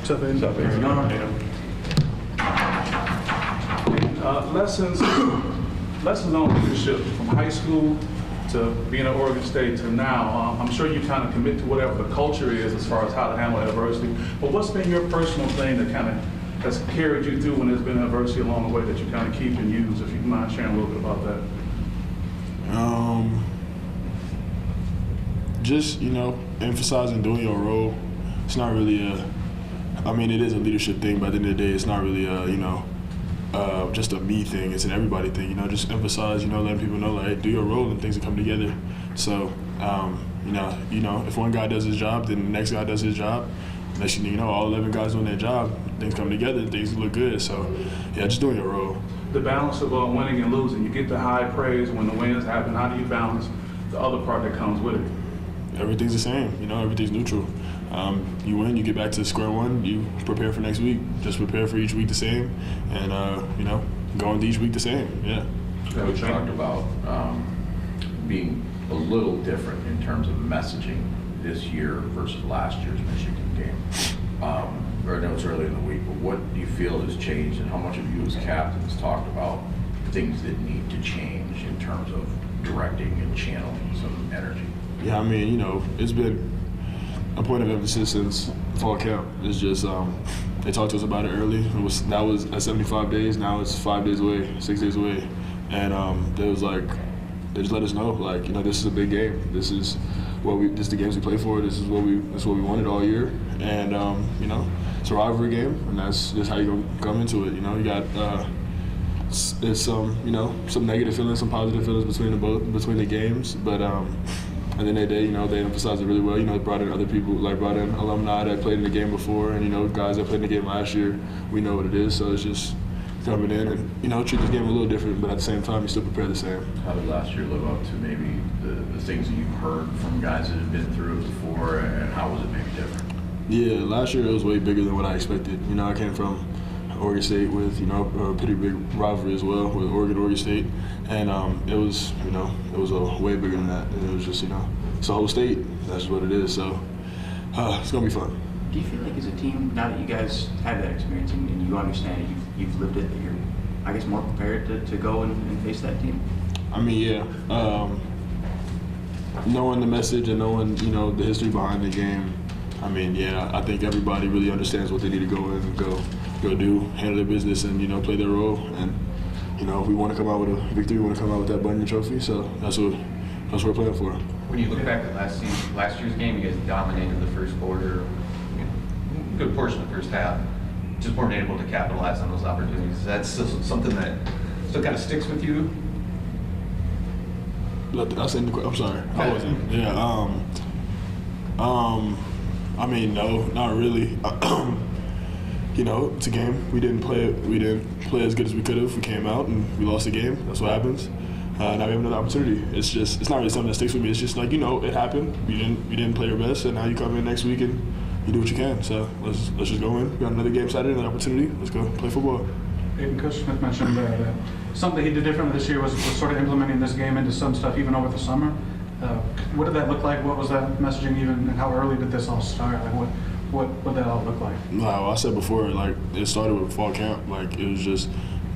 What's up, Aidan? What's up, Aidan? Lessons on leadership from high school to being at Oregon State to now. I'm sure you kind of commit to whatever the culture is as far as how to handle adversity. But what's been your personal thing that kind of has carried you through when there's been adversity along the way that you kind of keep and use? If you mind sharing a little bit about that. Just, emphasizing doing your role. It's not really it is a leadership thing, but at the end of the day, it's not really just a me thing. It's an everybody thing, just emphasize, letting people know, like, do your role and things will come together. So, if one guy does his job, then the next guy does his job. Next thing you know, all 11 guys doing their job, things come together, things look good. So, yeah, just doing your role. The balance of winning and losing. You get the high praise when the wins happen. How do you balance the other part that comes with it? Everything's the same, everything's neutral. You win, you get back to square one, you prepare for next week. Just prepare for each week the same, and go into each week the same. Yeah. We talked about being a little different in terms of messaging this year versus last year's Michigan game. I know it's early in the week, but what do you feel has changed, and how much of you as captains talked about things that need to change in terms of directing and channeling some energy? Yeah, it's been a point of emphasis since fall camp. It's just they talked to us about it early. That was at 75 days. Now it's 5 days away, 6 days away, and they just let us know, like, this is a big game. This is this is the games we play for. This is what we wanted all year, and it's a rivalry game, and that's just how you gonna come into it. You got it's some negative feelings, some positive feelings between the games, but. At the end of the day, they emphasized it really well. Brought in other people, brought in alumni that played in the game before, and guys that played in the game last year. We know what it is, so it's just coming in and treat this game a little different, but at the same time, you still prepare the same. How did last year live up to maybe the things that you've heard from guys that have been through it before, and how was it maybe different? Yeah, last year it was way bigger than what I expected. I came from Oregon State with a pretty big rivalry as well with Oregon State, and it was a way bigger than that. And it was just it's a whole state. That's just what it is. So it's gonna be fun. Do you feel like as a team, now that you guys have that experience and you understand it, you've lived it, that you're, I guess, more prepared to go and face that team? Yeah. Knowing the message and knowing the history behind the game. I think everybody really understands what they need to go in and go do, handle their business, and play their role. And we want to come out with a victory. We want to come out with that Bunyan Trophy. So that's what we're playing for. When you look back at last year's game, you guys dominated the first quarter, a good portion of the first half. Just weren't able to capitalize on those opportunities. That's still something that still kind of sticks with you. I'm sorry. I wasn't. Yeah. No, not really. It's a game. We didn't play as good as we could have. We came out and we lost the game. That's what happens. Now we have another opportunity. It's not really something that sticks with me. It's just like, it happened. We didn't play your best, and now you come in next week and you do what you can. So let's just go in. We got another game Saturday, another opportunity. Let's go play football. Aidan, Coach Smith mentioned that something he did differently this year was sort of implementing this game into some stuff even over the summer. What did that look like? What was that messaging even, and how early did this all start? Like, what did that all look like? I said before, it started with fall camp. It was just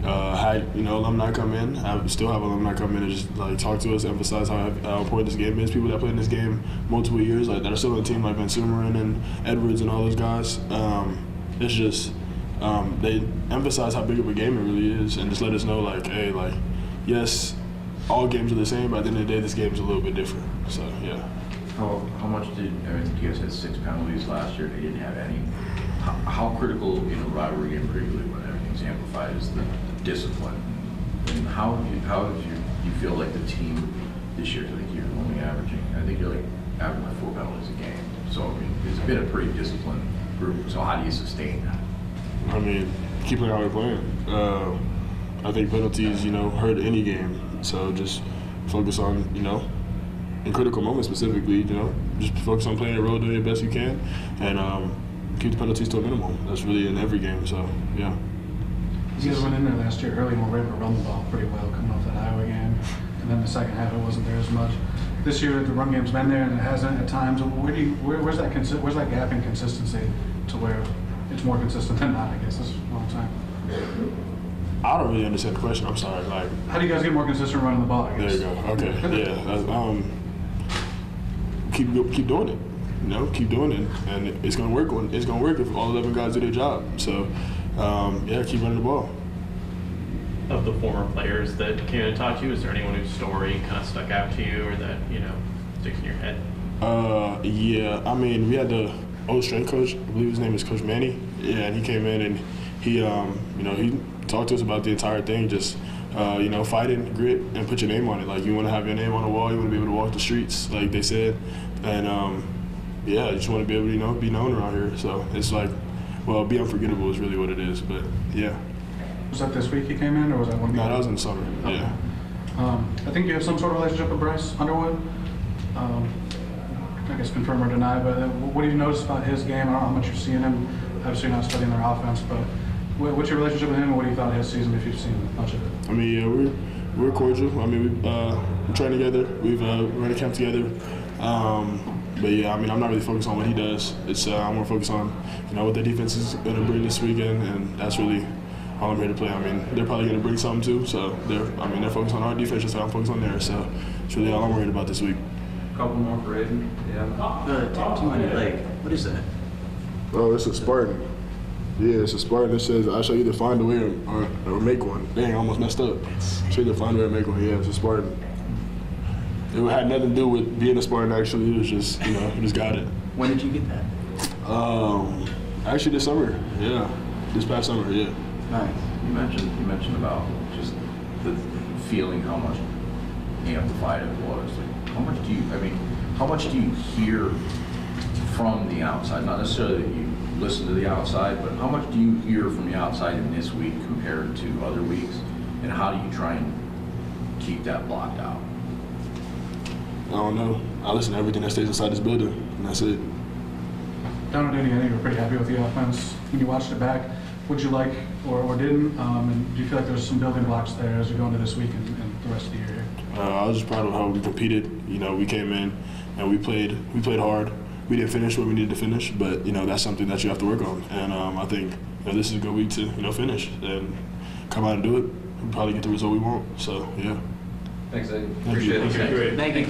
had alumni come in. I still have alumni come in and just talk to us, emphasize how important this game is. People that played in this game multiple years, that are still on the team, like Van Sumeren and Edwards and all those guys. It's just they emphasize how big of a game it really is, and just let us know, hey, yes, all games are the same, but at the end of the day, this game is a little bit different. So yeah. How much I think you guys had 6 penalties last year. They didn't have any. How critical in a rivalry game, particularly when everything's amplified, is the discipline? And how did you feel like the team this year? I think you're only averaging. I think you're averaging 4 penalties a game. So it's been a pretty disciplined group. So how do you sustain that? Keep playing how we're playing. I think penalties, hurt any game. So just focus on, in critical moments specifically, just focus on playing your role, doing your best you can, and keep the penalties to a minimum. That's really in every game, so yeah. You guys went in there last year early and were able to run the ball pretty well coming off that Iowa game, and then the second half it wasn't there as much. This year the run game's been there and it hasn't at times. Where's that gap in consistency to where it's more consistent than not, I guess is what I'm saying. I don't really understand the question. I'm sorry. Like, How do you guys get more consistent running the ball, I there guess? you go. Okay. Yeah. Keep doing it. You know, keep doing it, and it's gonna work. It's gonna work if all 11 guys do their job. So, yeah, keep running the ball. Of the former players that came and taught you, is there anyone whose story kind of stuck out to you or that, sticks in your head? Yeah, I mean, we had the old strength coach. I believe his name is Coach Manny. Yeah, and he came in and he, he talked to us about the entire thing. Just, fighting, grit, and put your name on it. Like, you want to have your name on the wall. You want to be able to walk the streets, like they said. And yeah, you just want to be able to, be known around here. So it's like, well, be unforgettable is really what it is. But yeah. Was that this week he came in, or was that one? No, that was in the summer. Okay. Yeah. I think you have some sort of relationship with Bryce Underwood. I guess confirm or deny, but what do you notice about his game? I don't know how much you're seeing him. Obviously, you're not studying their offense, but what's your relationship with him, and what do you thought of his season if you've seen much of it? I mean, yeah, we're cordial. I mean, we train together. We've run a camp together. But yeah, I mean, I'm not really focused on what he does. It's I'm more focused on what their defense is going to bring this weekend, and that's really all I'm here to play. I mean, they're probably going to bring something too. So they're focused on our defense, just like I'm focused on theirs. So it's really all I'm worried about this week. Couple more for Aidan. Yeah. The tattoo on your leg, what is that? Oh, it's a Spartan. Yeah, it's a Spartan. It says, I shall either find a way or make one. Dang, I almost messed up. Shall either find a way or make one. Yeah, it's a Spartan. It had nothing to do with being a Spartan, actually. It was just, you just got it. When did you get that? Actually this summer. Yeah. This past summer, yeah. Nice. You mentioned about just the feeling how much amplified it was. Like, how much do you hear from the outside? Not necessarily that you listen to the outside, but how much do you hear from the outside in this week compared to other weeks? And how do you try and keep that blocked out? I don't know. I listen to everything that stays inside this building, and that's it. Down at Indiana, you were pretty happy with the offense. When you watched it back, what'd you like or didn't? And do you feel like there's some building blocks there as we go into this week and the rest of the year here? I was just proud of how we competed. We came in and we played hard. We didn't finish where we needed to finish, but that's something that you have to work on. And I think this is a good week to finish and come out and do it. And probably get the result we want. So yeah. Thanks, Aidan. Thank you. Appreciate it. Thank you.